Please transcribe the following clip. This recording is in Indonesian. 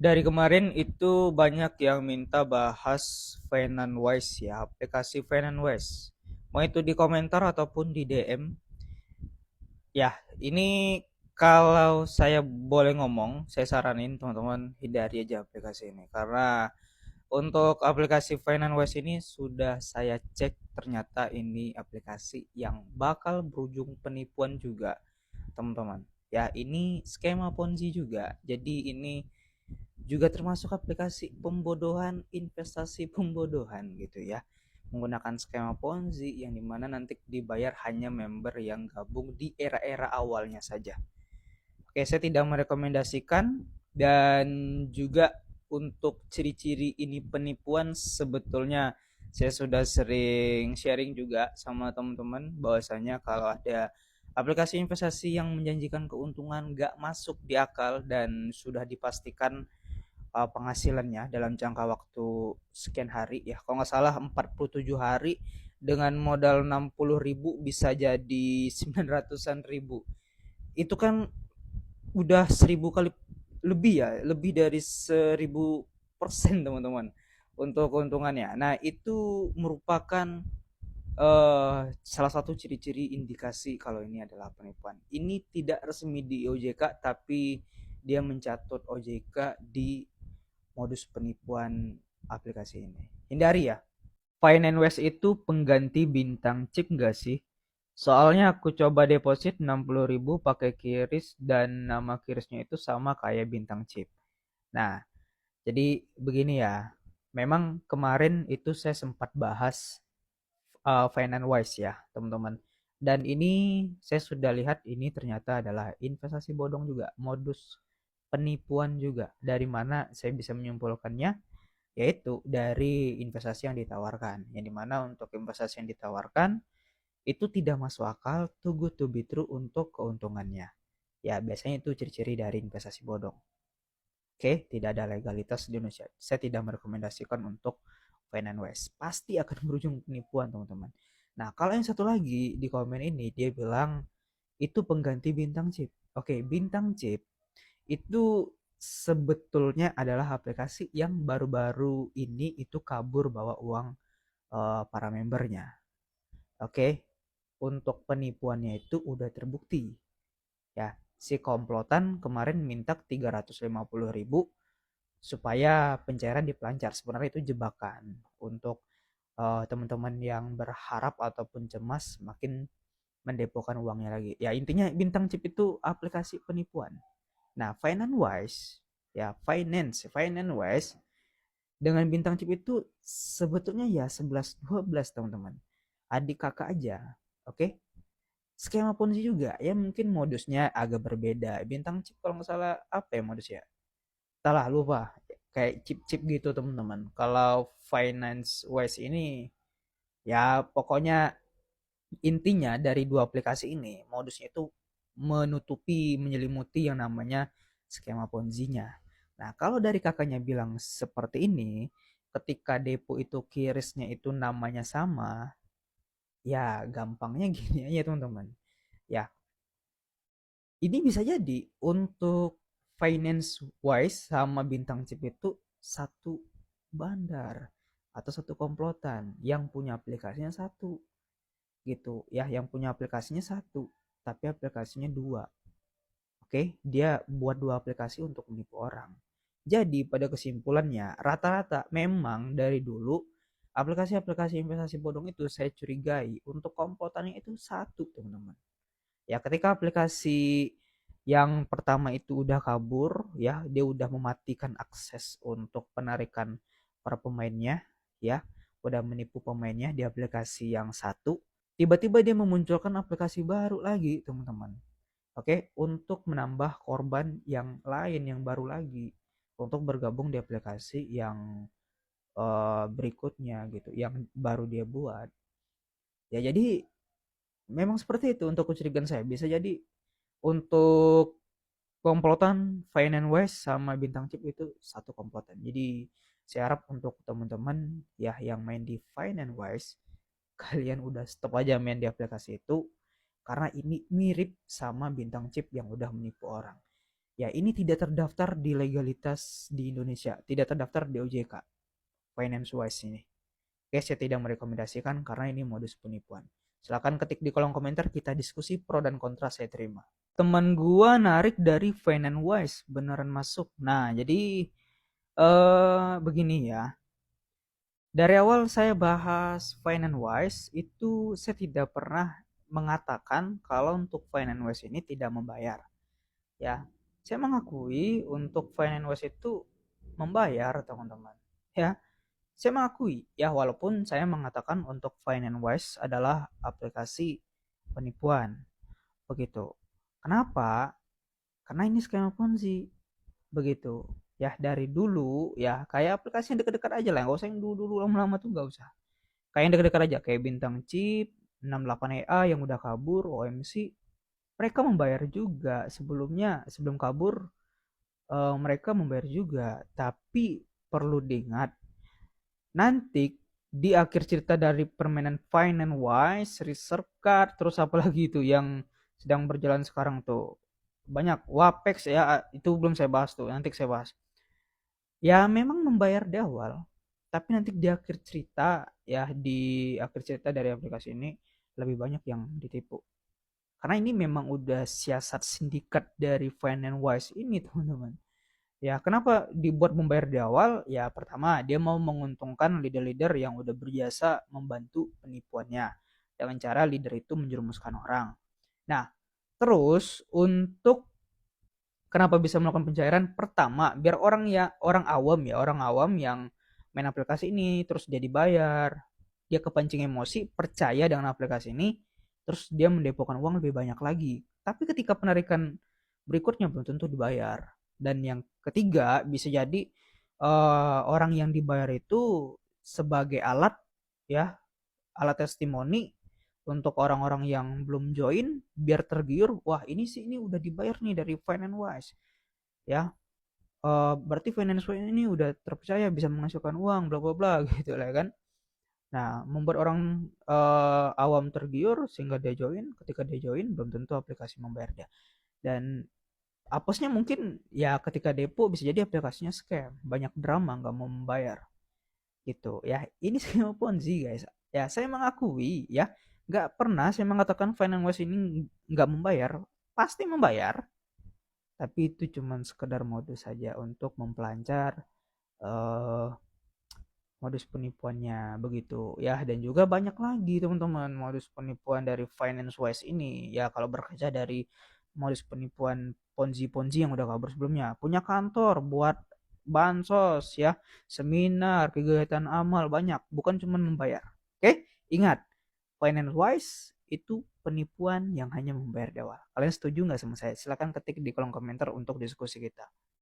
Dari kemarin itu banyak yang minta bahas Finance ya, aplikasi Finance. Mau itu di komentar ataupun di DM. Ya, ini kalau saya boleh ngomong, saya saranin teman-teman hindari aja aplikasi ini. Karena untuk aplikasi Finance ini sudah saya cek, ternyata ini aplikasi yang bakal berujung penipuan juga, teman-teman. Ya, ini skema Ponzi juga. Jadi ini juga termasuk aplikasi pembodohan, investasi pembodohan gitu ya, menggunakan skema Ponzi yang dimana nanti dibayar hanya member yang gabung di era-era awalnya saja. Oke, saya tidak merekomendasikan. Dan juga untuk ciri-ciri ini penipuan, sebetulnya saya sudah sering sharing juga sama teman-teman bahwasanya kalau ada aplikasi investasi yang menjanjikan keuntungan gak masuk di akal dan sudah dipastikan penghasilannya dalam jangka waktu sekian hari ya, kalau nggak salah 47 hari dengan modal 60.000 bisa jadi 900-an ribu. Itu kan udah 1000 kali lebih ya, lebih dari 1000% teman-teman untuk keuntungannya. Nah itu merupakan salah satu ciri-ciri indikasi kalau ini adalah penipuan. Ini tidak resmi di OJK, tapi dia mencatut OJK di modus penipuan aplikasi ini. Hindari ya. Finance itu pengganti bintang chip enggak sih? Soalnya aku coba deposit 60.000 pakai Kiris dan nama Kirisnya itu sama kayak bintang chip. Nah, jadi begini ya. Memang kemarin itu saya sempat bahas Finance ya, teman-teman. Dan ini saya sudah lihat ini ternyata adalah investasi bodong juga, modus penipuan juga. Dari mana saya bisa menyimpulkannya? Yaitu dari investasi yang ditawarkan. Yang dimana untuk investasi yang ditawarkan itu tidak masuk akal, too good to be true untuk keuntungannya. Ya, biasanya itu ciri-ciri dari investasi bodong. Oke, tidak ada legalitas di Indonesia. Saya tidak merekomendasikan untuk Finance West. Pasti akan berujung penipuan, teman-teman. Nah, kalau yang satu lagi di komen ini, dia bilang itu pengganti bintang chip. Oke, bintang chip itu sebetulnya adalah aplikasi yang baru-baru ini itu kabur bawa uang para membernya. Oke, untuk penipuannya itu udah terbukti. Ya, si komplotan kemarin minta 350.000 supaya pencairan dipelancar. Sebenarnya itu jebakan untuk teman-teman yang berharap ataupun cemas makin mendepokan uangnya lagi. Ya, intinya bintang chip itu aplikasi penipuan. Nah, Finance Wise dengan bintang chip itu sebetulnya ya 11-12 teman-teman. Adik kakak aja. Oke? Skema Ponzi juga ya, mungkin modusnya agak berbeda. Bintang chip kalau nggak salah apa ya modusnya? Salah lupa. Kayak chip-chip gitu teman-teman. Kalau Finance Wise ini ya pokoknya intinya dari dua aplikasi ini modusnya itu menutupi, menyelimuti yang namanya skema Ponzi-nya. Nah, kalau dari kakaknya bilang seperti ini, ketika depo itu kirisnya itu namanya sama, ya gampangnya gini aja teman-teman. Ya, ini bisa jadi untuk finance wise sama bintang chip itu satu bandar atau satu komplotan yang punya aplikasinya satu gitu ya, yang punya aplikasinya satu tapi aplikasinya dua. Oke, dia buat dua aplikasi untuk menipu orang. Jadi pada kesimpulannya rata-rata memang dari dulu aplikasi-aplikasi investasi bodong itu saya curigai untuk komplotannya itu satu teman-teman. Ya ketika aplikasi yang pertama itu udah kabur ya, dia udah mematikan akses untuk penarikan para pemainnya ya, udah menipu pemainnya di aplikasi yang satu, tiba-tiba dia memunculkan aplikasi baru lagi teman-teman. Oke, untuk menambah korban yang lain yang baru lagi untuk bergabung di aplikasi yang berikutnya gitu, yang baru dia buat. Ya jadi memang seperti itu untuk kecurigaan saya. Bisa jadi untuk komplotan Finance West sama Bintang Chip itu satu komplotan. Jadi saya harap untuk teman-teman ya yang main di Finance West, kalian udah stop aja main di aplikasi itu karena ini mirip sama Bintang Chip yang udah menipu orang. Ya, ini tidak terdaftar di legalitas di Indonesia, tidak terdaftar di OJK, Finance Wise ini. Oke, saya tidak merekomendasikan karena ini modus penipuan. Silahkan ketik di kolom komentar, kita diskusi pro dan kontra, saya terima. Teman gua narik dari Finance Wise, beneran masuk. Nah, jadi begini ya. Dari awal saya bahas Finance Wise itu saya tidak pernah mengatakan kalau untuk Finance Wise ini tidak membayar. Ya, saya mengakui untuk Finance Wise itu membayar, teman-teman. Ya, saya mengakui ya, walaupun saya mengatakan untuk Finance Wise adalah aplikasi penipuan. Begitu. Kenapa? Karena ini skema Ponzi. Begitu. Ya, dari dulu ya kayak aplikasi yang dekat-dekat aja lah, nggak usah yang dulu-dulu lama-lama tuh nggak usah. Kayak yang dekat-dekat aja kayak Bintang Chip, 68EA yang udah kabur, OMC, mereka membayar juga sebelumnya, sebelum kabur mereka membayar juga. Tapi perlu diingat, nanti di akhir cerita dari permainan Finance Wise, Reserve Card, terus apa lagi itu yang sedang berjalan sekarang tuh, banyak Wapex ya, itu belum saya bahas tuh, nanti saya bahas. Ya memang membayar di awal, tapi nanti di akhir cerita ya, di akhir cerita dari aplikasi ini lebih banyak yang ditipu. Karena ini memang udah siasat sindikat dari Finance Wise ini, teman-teman. Ya, kenapa dibuat membayar di awal? Ya, pertama, dia mau menguntungkan leader-leader yang udah berjasa membantu penipuannya. Dengan cara leader itu menjerumuskan orang. Nah, terus untuk kenapa bisa melakukan pencairan? Pertama, biar orang awam ya, orang awam yang main aplikasi ini terus dia dibayar, dia kepancing emosi, percaya dengan aplikasi ini, terus dia mendepokan uang lebih banyak lagi. Tapi ketika penarikan berikutnya belum tentu dibayar. Dan yang ketiga, bisa jadi orang yang dibayar itu sebagai alat ya, alat testimoni untuk orang-orang yang belum join biar tergiur, wah ini sih ini udah dibayar nih dari Finance Wise ya, berarti Finance Wise ini udah terpercaya bisa menghasilkan uang bla bla bla gitu lah kan. Nah, membuat orang awam tergiur sehingga dia join, ketika dia join belum tentu aplikasi membayar dia. Dan apesnya mungkin ya ketika depo bisa jadi aplikasinya scam, banyak drama nggak mau membayar gitu ya. Ini skema Ponzi guys. Ya saya mengakui ya, nggak pernah saya mengatakan Finance Wise ini nggak membayar, pasti membayar, tapi itu cuma sekedar modus saja untuk mempelancar eh, modus penipuannya begitu ya. Dan juga banyak lagi teman-teman modus penipuan dari Finance Wise ini ya. Kalau berkaca dari modus penipuan Ponzi yang udah kabur sebelumnya, punya kantor buat bansos ya, seminar, kegiatan amal, banyak, bukan cuma membayar. Oke, ingat, Finance Wise itu penipuan yang hanya membayar di awal. Kalian setuju nggak sama saya? Silahkan ketik di kolom komentar untuk diskusi kita.